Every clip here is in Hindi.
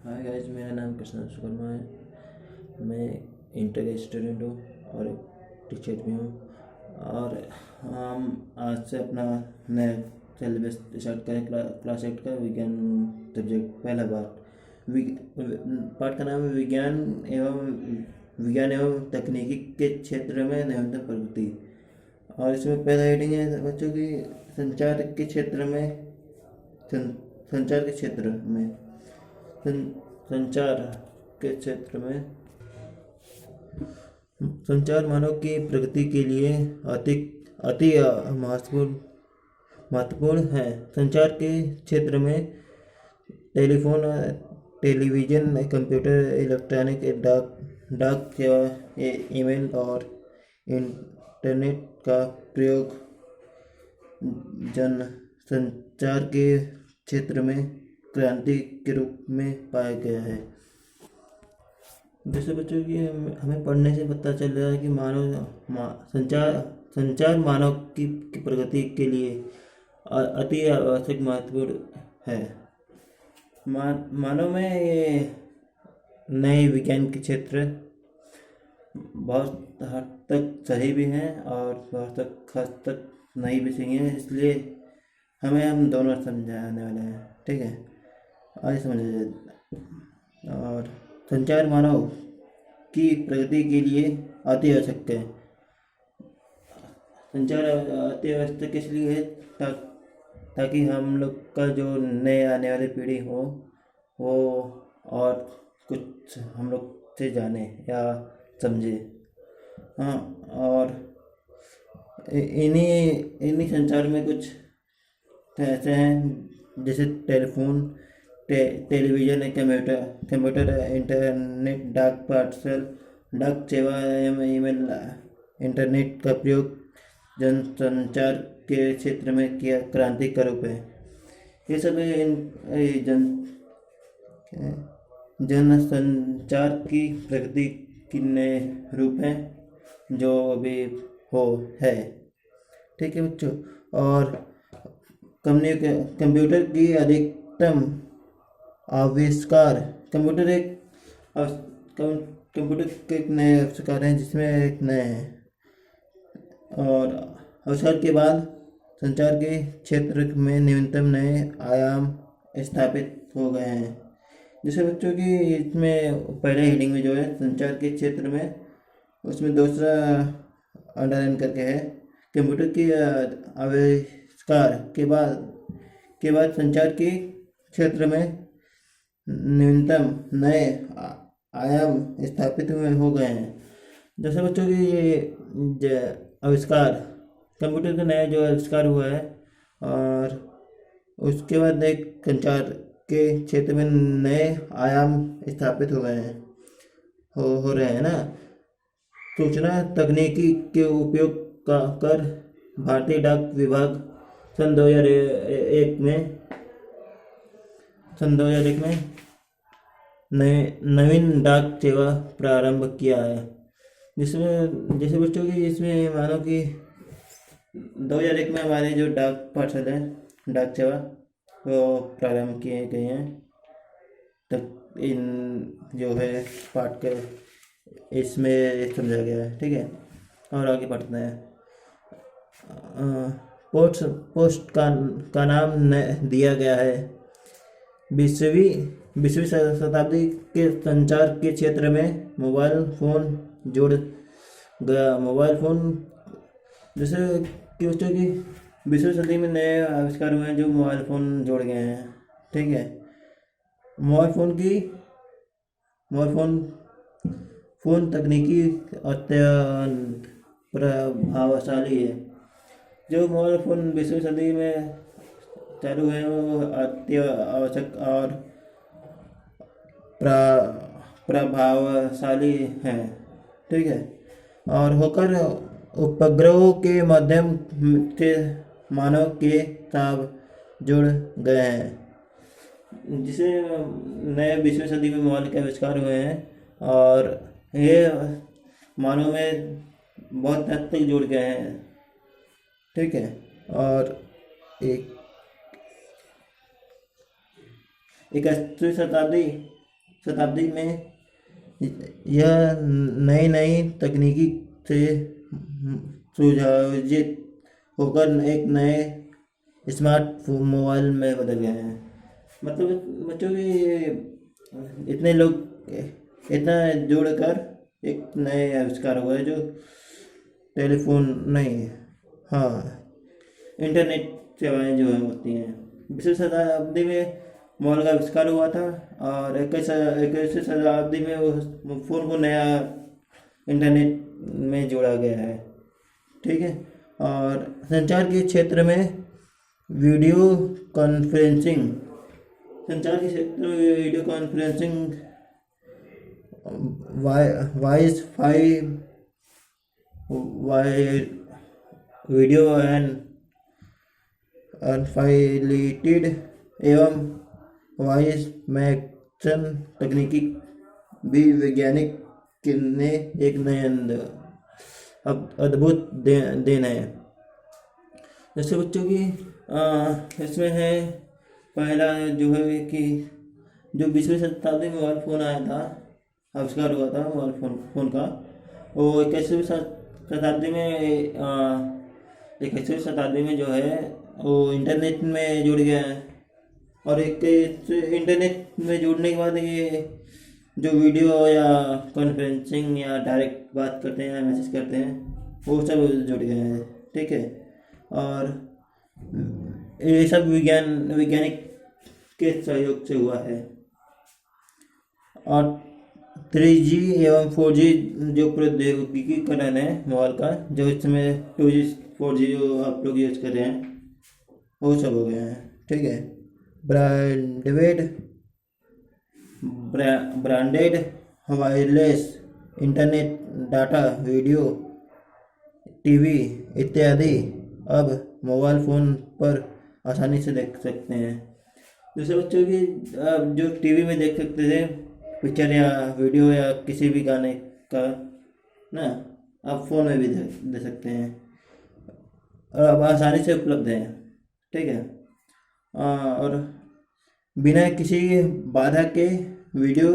हाय गाइस, मेरा नाम कृष्ण शर्मा है। मैं इंटर का स्टूडेंट हूँ और एक टीचर भी हूँ। और हम आज से अपना नया सिलेबस स्टार्ट करें। क्लास 8 का विज्ञान सब्जेक्ट पहला पाठ का नाम है विज्ञान एवं तकनीकी के क्षेत्र में नवीनतम प्रगति। और इसमें पहला हेडिंग है बच्चों की संचार के क्षेत्र में संचार के क्षेत्र में संचार के क्षेत्र में संचार मानव की प्रगति के लिए अति अति महत्वपूर्ण है। संचार के क्षेत्र में टेलीफोन, टेलीविज़न, कंप्यूटर, इलेक्ट्रॉनिक, डाक सेवा, ईमेल और इंटरनेट का प्रयोग जन संचार के क्षेत्र में क्रांति के रूप में पाया गया है। जैसे बच्चों की हमें पढ़ने से पता चल रहा है कि संचार मानव की प्रगति के लिए अति आवश्यक महत्वपूर्ण है। मानव में ये नए विज्ञान के क्षेत्र बहुत हद तक सही भी हैं और बहुत हद तक नहीं भी सही हैं, इसलिए हम दोनों समझाने वाले हैं। ठीक है, आइए समझा जाए। और संचार मानव की प्रगति के लिए अति आवश्यक है। संचार अति आवश्यक इसलिए है ताकि हम लोग का जो नए आने वाली पीढ़ी हो वो और कुछ हम लोग से जाने या समझे। हाँ, और इन्हीं संचार में कुछ ऐसे हैं जैसे टेलीफोन, टेलीविज़न, कंप्यूटर, इंटरनेट, डाक पार्सल, डाक सेवा, ईमेल, इंटरनेट का प्रयोग जनसंचार के क्षेत्र में किया क्रांति का रूप है। ये सब जनसंचार की प्रगति की नए रूप हैं जो अभी है। ठीक है बच्चों। और कंप्यूटर की अधिकतम आविष्कार कंप्यूटर के एक नए आविष्कार हैं जिसमें एक नए हैं। और आविष्कार के बाद संचार के क्षेत्र में न्यूनतम नए आयाम स्थापित हो गए हैं। जैसे बच्चों की इसमें पहले हेडिंग में जो है संचार के क्षेत्र में, उसमें दूसरा अंडरलाइन करके है कंप्यूटर की आविष्कार के बाद संचार के क्षेत्र में न्यूनतम नए आयाम स्थापित हो गए हैं। जैसे बच्चों की ये आविष्कार कंप्यूटर का नया जो आविष्कार हुआ है और उसके बाद एक संचार के क्षेत्र में नए आयाम स्थापित हो गए हैं हो रहे हैं ना। सूचना तकनीकी के उपयोग कर भारतीय डाक विभाग सन 2001 में नवीन डाक सेवा प्रारंभ किया है। जिसमें जैसे बच्चों की इसमें मानो कि 2001 में हमारे जो डाक पार्सल है, डाक सेवा, वो प्रारंभ किए गए हैं। तक इन जो है पाठ के इसमें समझा गया है। ठीक है, और आगे पढ़ते हैं। पोस्ट का नाम दिया गया है 20वीं शताब्दी के संचार के क्षेत्र में मोबाइल फ़ोन जोड़ गया। मोबाइल फ़ोन जैसे कि बच्चों की 20वीं सदी में नए आविष्कार हुए हैं जो मोबाइल फ़ोन जोड़ गए हैं। ठीक है, मोबाइल फ़ोन तकनीकी अत्यंत प्रभावशाली है। जो मोबाइल फ़ोन 20वीं सदी में चालू है वो अति आवश्यक और प्रभावशाली है। ठीक है, और होकर उपग्रहों के माध्यम से मानव के साथ जुड़ गए हैं। जिसे नए 20वीं सदी में मोबाइल के आविष्कार हुए हैं और ये मानव में बहुत हद तक जुड़ गए हैं। ठीक है, और 21वीं शताब्दी शताब्दी में यह नई नई तकनीकी से सुसज्जित होकर एक नए स्मार्ट मोबाइल में बदल गए हैं। मतलब बच्चों की इतने लोग इतना जोड़कर एक नए आविष्कार हुआ है जो टेलीफोन नहीं, हाँ, इंटरनेट सेवाएं जो है होती हैं। 20वीं शताब्दी में मोबाइल का आविष्कार हुआ था और 21वीं शताब्दी में वो फ़ोन को नया इंटरनेट में जोड़ा गया है। ठीक है। और संचार के क्षेत्र में वीडियो कॉन्फ्रेंसिंग, संचार के क्षेत्र में video conferencing, voice video and अनफाइलिटेड एवं वॉइस मैक्सन तकनीकी भी वैज्ञानिक ने एक नए अद्भुत देन है। जैसे बच्चों की इसमें है पहला जो है कि जो 20वीं शताब्दी में मोबाइल फ़ोन आया था, आविष्कार हुआ था मोबाइल फ़ोन का, वो 21वीं शताब्दी में 21वीं शताब्दी में जो है वो इंटरनेट में जुड़ गया है। और एक इंटरनेट में जुड़ने के बाद ये जो वीडियो या कॉन्फ्रेंसिंग या डायरेक्ट बात करते हैं या मैसेज करते हैं वो सब जुड़ गए हैं। ठीक है। और ये सब वैज्ञानिक के सहयोग से हुआ है। और 3G एवं 4G जो प्रौद्योगिकीकरण है मोबाइल का, जो इस समय 2G 4G जो आप लोग यूज कर रहे हैं वो सब हो गया है। ठीक है। Branded wireless internet data, video, TV इत्यादि अब मोबाइल फ़ोन पर आसानी से देख सकते हैं। दूसरे बच्चों की जो टीवी में देख सकते थे पिक्चर या वीडियो या किसी भी गाने का ना, आप फ़ोन में भी दे सकते हैं और अब आसानी से उपलब्ध है। ठीक है। और बिना किसी बाधा के वीडियो,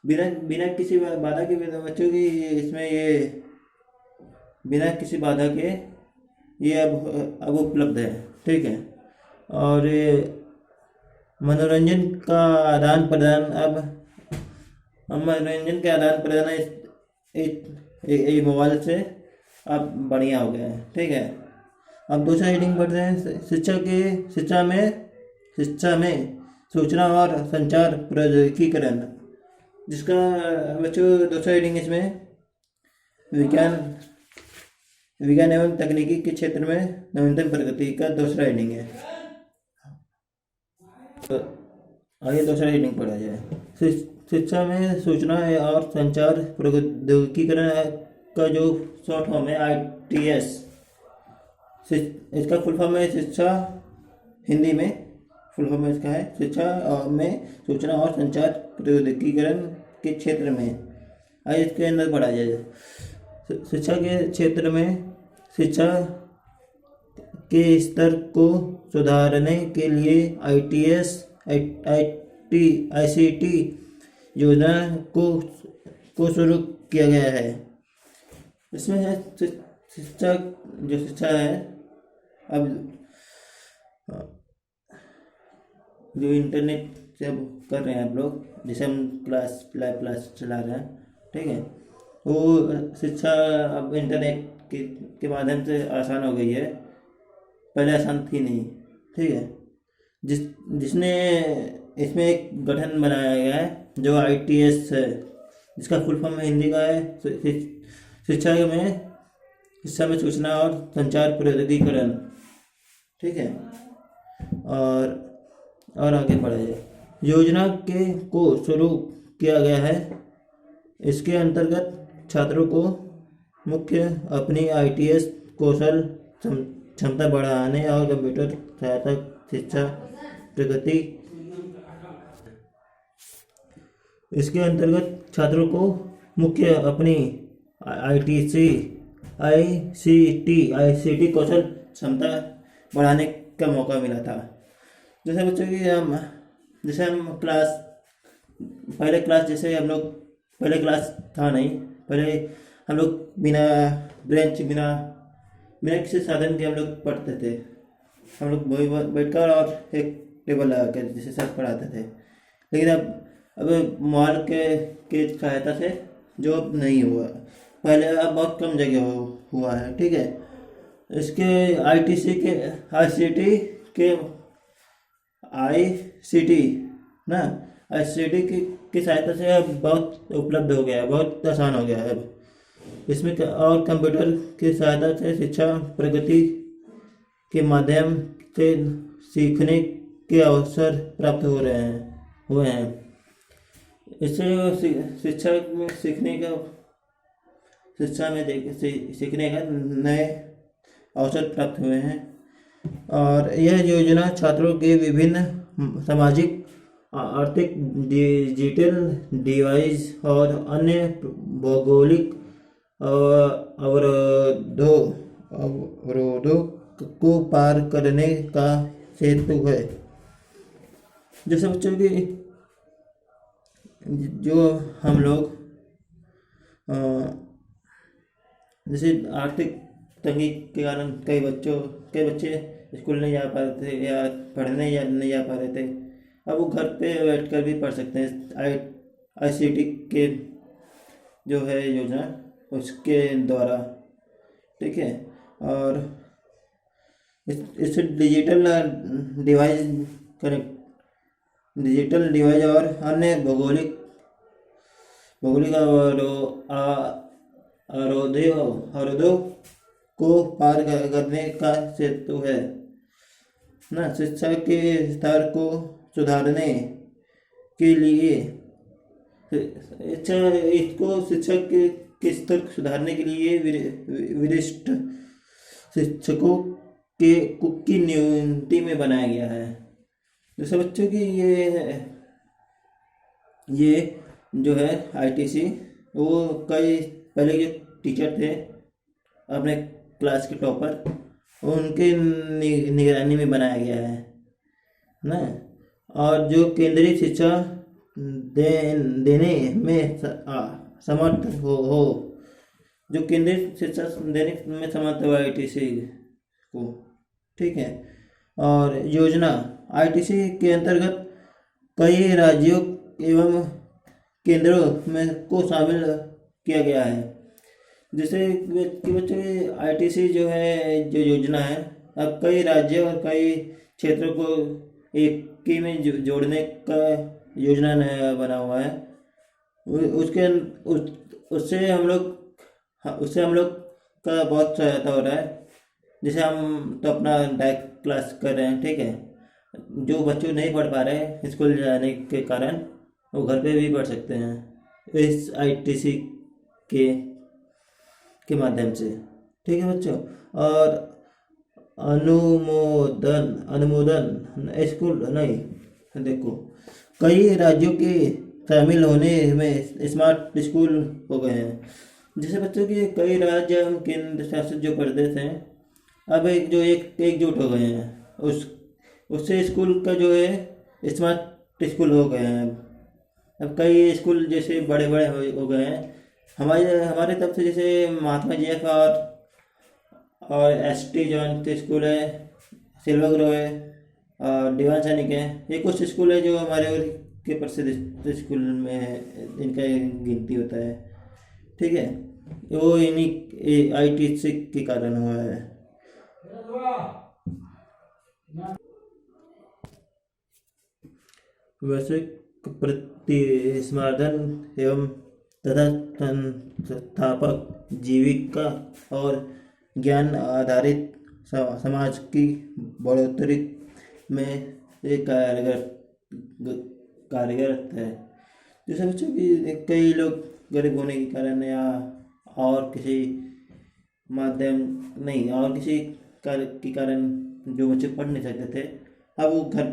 बिना किसी बाधा के बच्चों की इसमें ये बिना किसी बाधा के ये अब उपलब्ध है। ठीक है। और ये मनोरंजन का आदान प्रदान इस मोबाइल से अब बढ़िया हो गया है। ठीक है। अब दूसरा हेडिंग पढ़ते हैं, शिक्षा में सूचना और संचार प्रौद्योगिकीकरण, जिसका बच्चों दूसरा हेडिंग इसमें विज्ञान एवं तकनीकी के क्षेत्र में नवीनतम प्रगति का दूसरा हेडिंग है। तो आगे दूसरा हेडिंग पढ़ा जाए। शिक्षा में सूचना और संचार प्रौद्योगिकीकरण का जो शॉर्ट फॉर्म है ITS, इसका फुल फॉर्म है शिक्षा, हिंदी में फुल फॉर्म इसका है शिक्षा में सूचना और संचार प्रौद्योगिकीकरण के क्षेत्र में। आइए इसके अंदर पढ़ा जाए। शिक्षा के क्षेत्र में शिक्षा के स्तर को सुधारने के लिए ICT योजना को शुरू किया गया है। इसमें है शिक्षा है अब जो इंटरनेट से अब कर रहे हैं आप लोग, जैसे हम लाइव क्लास चला रहे हैं। ठीक है। वो शिक्षा अब इंटरनेट के माध्यम से आसान हो गई है, पहले आसान थी नहीं। ठीक है। जिसने इसमें एक गठन बनाया गया है जो ITS है, जिसका फुल फॉर्म हिंदी का है शिक्षा में सूचना और संचार प्रौद्योगिकीकरण। ठीक है। और आगे बढ़ा जाए। योजना को शुरू किया गया है। इसके अंतर्गत छात्रों को मुख्य अपनी ITS कौशल क्षमता बढ़ाने और कंप्यूटर सहायता शिक्षा प्रगति। इसके अंतर्गत छात्रों को मुख्य अपनी ICT कौशल क्षमता बढ़ाने का मौका मिला था। जैसे बच्चों की जैसे हम क्लास पहले क्लास जैसे हम लोग, पहले क्लास था नहीं, पहले हम लोग बिना ब्रेंच, बिना बिना किसी साधन के हम लोग पढ़ते थे। हम लोग वही बैठकर और एक टेबल लगा कर जैसे सर पढ़ाते थे। लेकिन अब मोबाइल के सहायता से जो अब नहीं हुआ, पहले अब बहुत कम जगह हुआ है, ठीक है। इसके आईटीसी के आईसीटी के आईसीटी ना आईसीटी की सहायता से अब बहुत उपलब्ध हो गया है, बहुत आसान हो गया है अब इसमें और कंप्यूटर की सहायता से शिक्षा प्रगति के माध्यम से सीखने के अवसर प्राप्त हो रहे हैं हुए हैं। इससे शिक्षा में सीखने का नए अवसर प्राप्त हुए हैं। और यह योजना छात्रों के विभिन्न सामाजिक, आर्थिक, डिजिटल डिवाइस और अन्य भौगोलिक अवरोधों को पार करने का सेतु है। जैसे बच्चों की जो हम लोग जैसे आर्थिक तंगी के कारण कई बच्चे स्कूल नहीं जा पा रहे थे या पढ़ने या नहीं जा पा रहे थे। अब वो घर पे बैठकर भी पढ़ सकते हैं आईसीटी के जो है योजना उसके द्वारा, ठीक है। और इससे डिजिटल डिवाइस और अन्य भौगोलिक अवरोधों को पार करने का सेतु है ना। शिक्षा के स्तर को सुधारने के लिए शिक्षा के स्तर को सुधारने के लिए वरिष्ठ शिक्षकों की नियुक्ति में बनाया गया है। जैसे बच्चों की ये जो है आईटीसी, वो कई पहले जो टीचर थे अपने क्लास के टॉपर, उनके निगरानी में बनाया गया है ना। और जो केंद्रीय शिक्षा देने में समर्थ हो जो केंद्रीय शिक्षा देने में समर्थ हो आईटीसी को, ठीक है। और योजना आईटीसी के अंतर्गत कई राज्यों एवं केंद्रों में को शामिल किया गया है। जैसे कि बच्चों आईटीसी जो है, जो योजना है, अब कई राज्यों और कई क्षेत्रों को एक ही में जोड़ने का योजना नया बना हुआ है। उससे हम लोग का बहुत सहायता हो रहा है। जैसे हम तो अपना डायरेक्ट क्लास कर रहे हैं, ठीक है। जो बच्चे नहीं पढ़ पा रहे स्कूल जाने के कारण, वो घर पे भी पढ़ सकते हैं इस आईटीसी के माध्यम से, ठीक है बच्चों। और अनुमोदन स्कूल नहीं, देखो कई राज्यों के शामिल होने में स्मार्ट स्कूल हो गए हैं। जैसे बच्चों के कई राज्य एवं केंद्र शासित जो प्रदेश हैं अब एकजुट हो गए हैं, उससे स्कूल का जो है स्मार्ट स्कूल हो गए हैं। अब कई स्कूल जैसे बड़े बड़े हो गए हैं हमारे तरफ से, जैसे महात्मा जी का और एसटी जॉइंट स्कूल है, सिल्वर ग्रो है और दीवान सैनिक है। ये कुछ स्कूल है जो हमारे के प्रसिद्ध स्कूल में इनका गिनती होता है, ठीक है। वो इन्हीं आईटीसी के कारण हुआ है। वैश्विक प्रतिस्पर्धन एवं तथा संस्थापक जीविका और ज्ञान आधारित समाज की बढ़ोतरी में एक कारगर है। जैसे बच्चों की कई लोग गरीब होने के कारण या और किसी माध्यम नहीं और किसी के कारण जो बच्चे पढ़ नहीं सकते थे, अब वो घर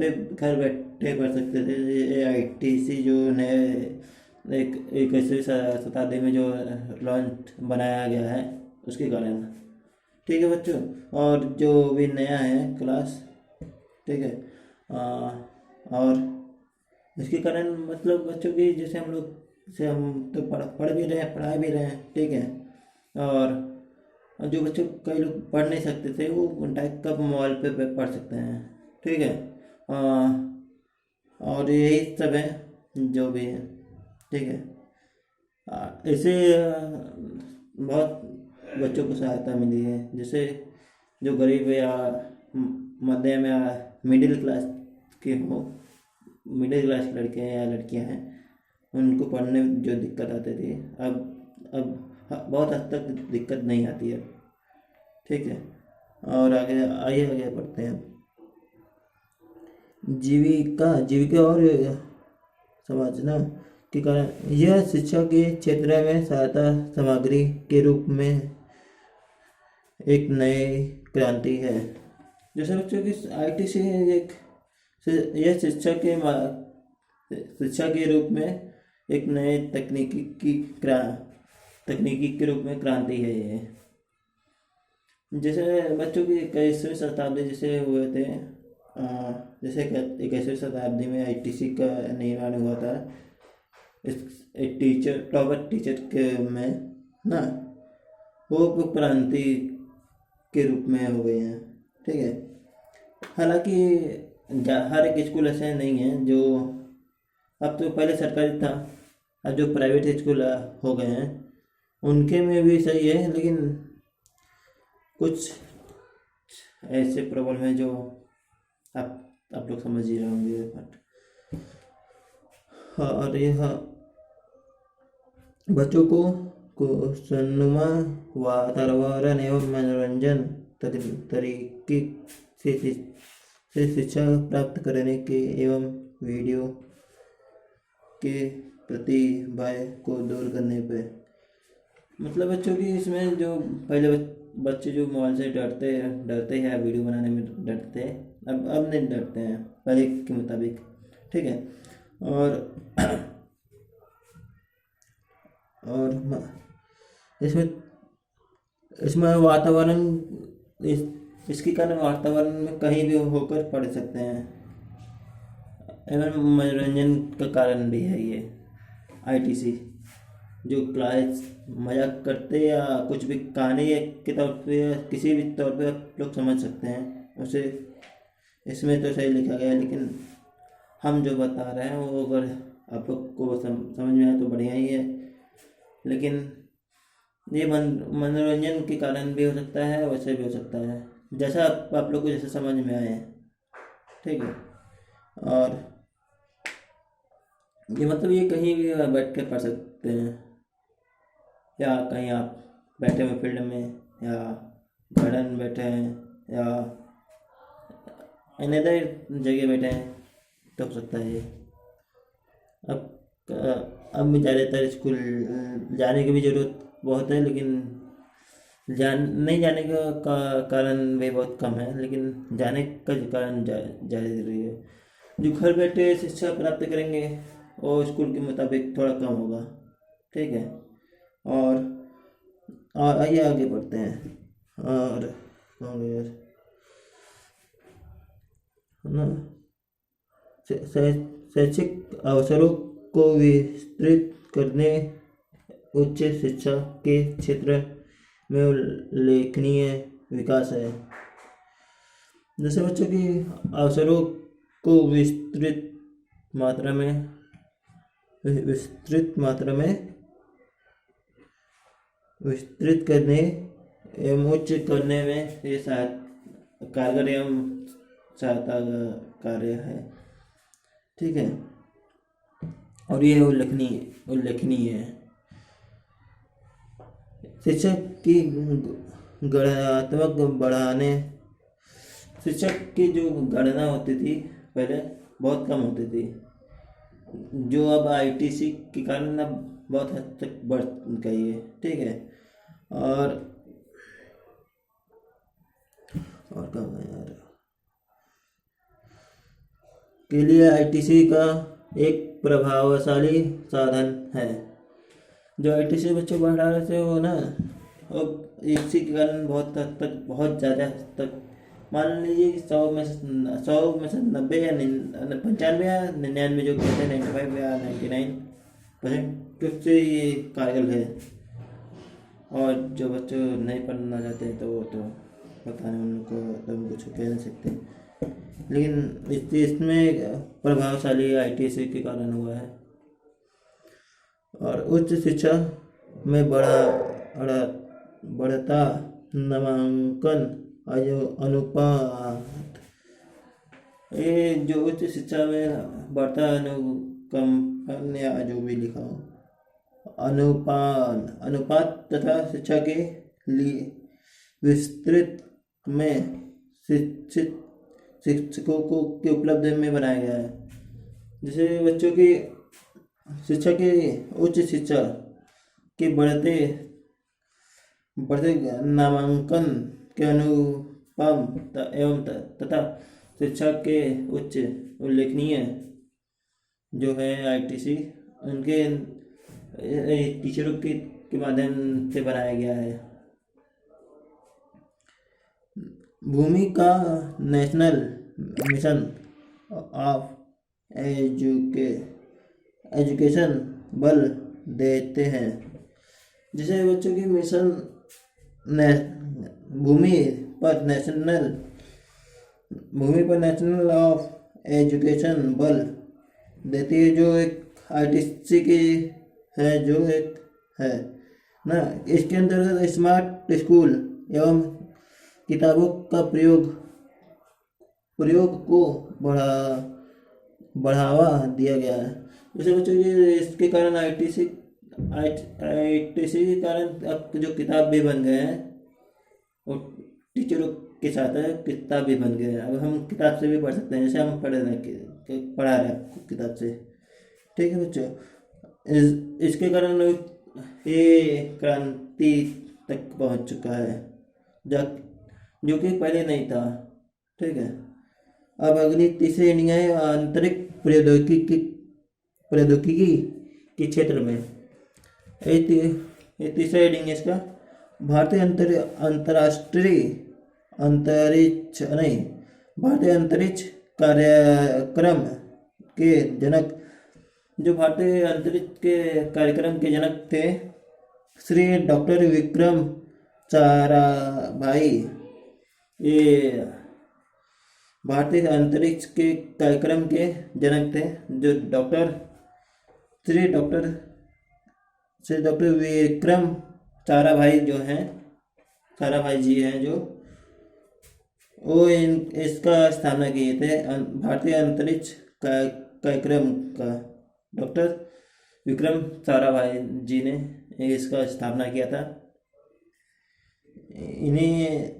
बैठे पढ़ सकते थे। आईटीसी जो नए 21वीं शताब्दी में जो लॉन्च बनाया गया है उसके कारण, ठीक है बच्चों। और जो भी नया है क्लास, ठीक है। और इसके कारण मतलब बच्चों की, जैसे हम लोग, जैसे हम तो पढ़ भी रहे हैं, पढ़ा भी रहे हैं, ठीक है। और जो बच्चों, कई लोग पढ़ नहीं सकते थे, वो डायरेक्ट कब मोबाइल पे पढ़ सकते हैं, ठीक है। और यही सब है जो भी है, ठीक है। ऐसे बहुत बच्चों को सहायता मिली है, जैसे जो गरीब या मध्यम या मिडिल क्लास के हो, मिडिल क्लास लड़के हैं या लड़कियां हैं, उनको पढ़ने में जो दिक्कत आती थी, अब बहुत हद तक दिक्कत नहीं आती है, ठीक है। और आगे आइए आगे पढ़ते हैं। जीविका जीविका और समझना के कारण यह शिक्षा के क्षेत्र में सहायता सामग्री के रूप में एक नई क्रांति है। जैसे बच्चों की आईटीसी एक, यह शिक्षा के रूप में एक नए तकनीकी के रूप में क्रांति है ये। जैसे बच्चों की 21वीं शताब्दी जैसे हुए थे, जैसे 21वीं शताब्दी में आईटीसी का निर्माण हुआ था, एक टॉपर टीचर के में ना, वो क्रांति के रूप में हो गए हैं, ठीक है। हालांकि हर एक स्कूल ऐसे नहीं है जो, अब तो पहले सरकारी था, अब जो प्राइवेट स्कूल हो गए हैं उनके में भी सही है, लेकिन कुछ ऐसे प्रॉब्लम है जो आप लोग समझ ही रहे होंगे। बट और यह बच्चों को सन्नुमा वातावरण एवं मनोरंजन तरीके से शिक्षा प्राप्त करने के एवं वीडियो के प्रति भय को दूर करने पे, मतलब बच्चों की इसमें जो पहले बच्चे जो मोबाइल से डरते हैं, वीडियो बनाने में डरते हैं, अब नहीं डरते हैं पहले के मुताबिक, ठीक है। और इसमें वातावरण, इसके कारण वातावरण में कहीं भी होकर पढ़ सकते हैं, एवं मनोरंजन का कारण भी है ये आईटीसी। जो क्लास मजाक करते या कुछ भी कहानी के तौर पे या किसी भी तौर पे आप लोग समझ सकते हैं उसे, इसमें तो सही लिखा गया है, लेकिन हम जो बता रहे हैं वो अगर आप लोग को समझ में आए तो बढ़िया ही है। लेकिन ये मनोरंजन के कारण भी हो सकता है, वैसे भी हो सकता है, जैसा आप लोग को जैसे समझ में आए, ठीक है। और ये मतलब ये कहीं भी बैठ के पढ़ सकते हैं, या कहीं आप बैठे हुए फील्ड में या गार्डन में बैठे हैं या अनदर जगह बैठे हैं तो हो सकता है ये। अब ज़्यादातर स्कूल जाने की भी ज़रूरत बहुत है, लेकिन नहीं जाने का कारण भी बहुत कम है, लेकिन जाने का कारण ज़्यादा ज़रूरी है। जो घर बैठे शिक्षा प्राप्त करेंगे वो स्कूल के मुताबिक थोड़ा कम होगा, ठीक है। और आइए आगे बढ़ते हैं। और ना शैक्षिक अवसरों को विस्तृत करने उच्च शिक्षा के क्षेत्र में उल्लेखनीय विकास है। जैसे बच्चों की अवसरों को विस्तृत मात्रा में विस्तृत करने एवं उच्च करने में ये कारगर एवं सहायता कार्य है, ठीक है। और ये उल्लेखनीय है। शिक्षक की गणनात्मक बढ़ाने, शिक्षक की जो गणना होती थी पहले बहुत कम होती थी, जो अब आईटीसी के कारण अब बहुत हद तक बढ़ गई है, ठीक है। और क्या यार, के लिए आईटीसी का एक प्रभावशाली साधन है। जो आईटीसी बच्चों पढ़ा रहे थे वो ना, अब इसी के कारण बहुत हद तक, बहुत ज़्यादा हद तक मान लीजिए कि 100 में से 90 या 95 या 99 जो कहते हैं 95 या 99% तो उससे ये कारगर है। और जो बच्चे नहीं पढ़ना चाहते हैं तो वो तो पता नहीं उनको, तो हम कुछ कह नहीं सकते। लेकिन इसमें प्रभावशाली आईटीसी के कारण हुआ है। और उच्च शिक्षा में बढ़ता नामांकन अनुपात, ये जो उच्च शिक्षा में बढ़ता अनुकंपन या जो भी लिखा हो अनुपात तथा शिक्षा के लिए विस्तृत में शिक्षित शिक्षकों को की उपलब्धि में बनाया गया है। जैसे बच्चों की शिक्षा की उच्च शिक्षा के बढ़ते बढ़ते नामांकन के अनुपम एवं तथा शिक्षा के उच्च उल्लेखनीय जो है आईटीसी उनके टीचरों के माध्यम से बनाया गया है। भूमि का नेशनल मिशन ऑफ एजुकेशन बल देते हैं। जैसे बच्चों की मिशन भूमि पर नेशनल ऑफ एजुकेशन बल देती है, जो एक आईटीसी की है, जो एक है ना। इसके अंतर्गत स्मार्ट स्कूल एवं किताबों का प्रयोग को बढ़ावा दिया गया है। जैसे बच्चों की इसके कारण आईटीसी के कारण अब जो किताब भी बन गए हैं वो टीचरों के साथ है, किताब भी बन गए हैं। अब हम किताब से भी पढ़ सकते हैं, जैसे हम पढ़ा रहे हैं किताब से। ठीक है बच्चों, इसके कारण ये क्रांति तक पहुंच चुका है जो कि पहले नहीं था। ठीक है, अब अगली तीसरी हेडिंग है आंतरिक प्रौद्योगिकी के क्षेत्र में। ये तीसरा हेडिंग है इसका। भारतीय अंतरिक्ष कार्यक्रम के जनक, जो भारतीय अंतरिक्ष के कार्यक्रम के जनक थे श्री डॉक्टर विक्रम साराभाई। ये भारतीय अंतरिक्ष के कार्यक्रम के जनक थे, जो श्री डॉक्टर विक्रम साराभाई जो हैं, साराभाई जी हैं, जो वो इसका स्थापना किए थे। भारतीय अंतरिक्ष कार्यक्रम का डॉक्टर विक्रम साराभाई जी ने इसका स्थापना किया था। इन्हें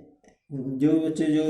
जो बच्चे जो